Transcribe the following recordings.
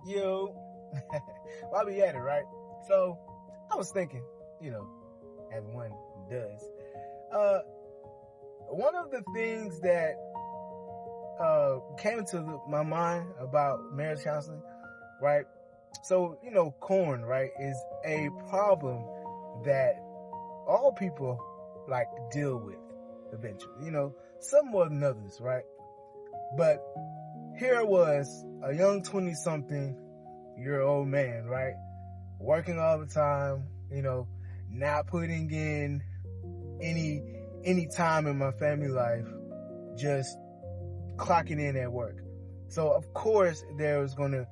Yo, while we at it, right? So, I was thinking, as one does. Uh, One of the things that came into my mind about marriage counseling, right? So, corn, right, is a problem that all people like deal with eventually. Some more than others, right? But here was a young 20-something-year-old man, right? Working all the time, not putting in any time in my family life, just clocking in at work. So of course there was going to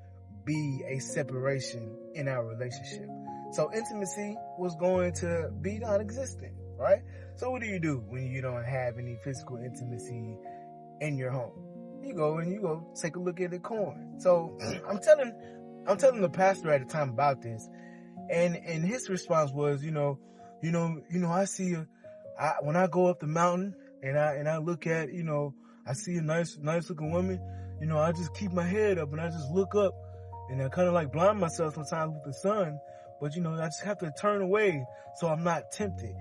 be a separation in our relationship. So intimacy was going to be non-existent, right? So what do you do when you don't have any physical intimacy in your home? You go take a look at the corn. So I'm telling the pastor at the time about this, and his response was, I see when I go up the mountain and I look at, I see a nice looking woman, I just keep my head up and I just look up, and I kind of like blind myself sometimes with the sun, but I just have to turn away so I'm not tempted.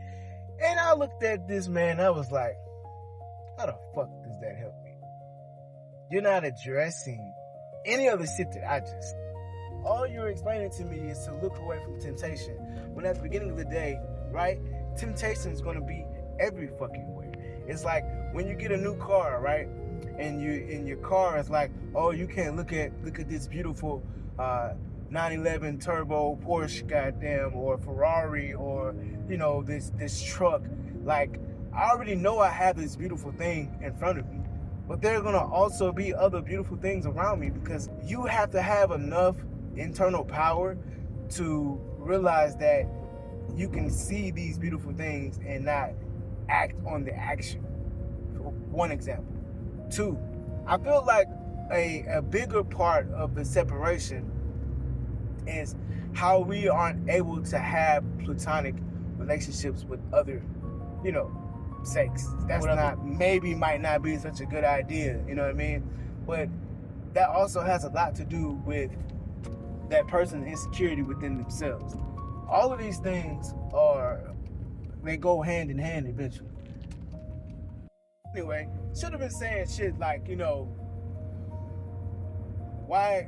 And I looked at this man, I was like, how the fuck does that help me? You're not addressing any of the shit that I just said. All you're explaining to me is to look away from temptation. When at the beginning of the day, right, temptation is going to be every fucking where. It's like when you get a new car, right, and your car is like, oh, you can't look at this beautiful 911 turbo Porsche, goddamn, or Ferrari, or this truck. Like, I already know I have this beautiful thing in front of me, but there are gonna also be other beautiful things around me, because you have to have enough internal power to realize that you can see these beautiful things and not act on the action. For one example. Two, I feel like a bigger part of the separation is how we aren't able to have platonic relationships with other, sex. That's might not be such a good idea, you know what I mean? But that also has a lot to do with that person's insecurity within themselves. All of these things they go hand in hand eventually. Anyway, should have been saying shit like, why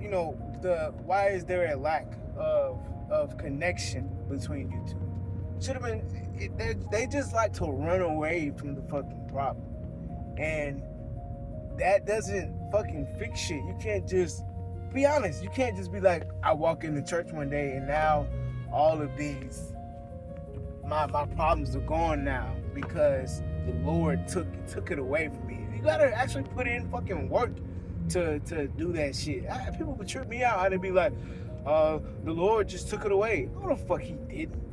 is there a lack of connection between you two? Should have been, they just like to run away from the fucking problem. And that doesn't fucking fix shit. You can't just be honest. You can't just be like, I walk into church one day and now all of these, my problems are gone now because the Lord took it away from me. You gotta actually put in fucking work to do that shit. People would trip me out. I'd be like, the Lord just took it away. No, the fuck he didn't.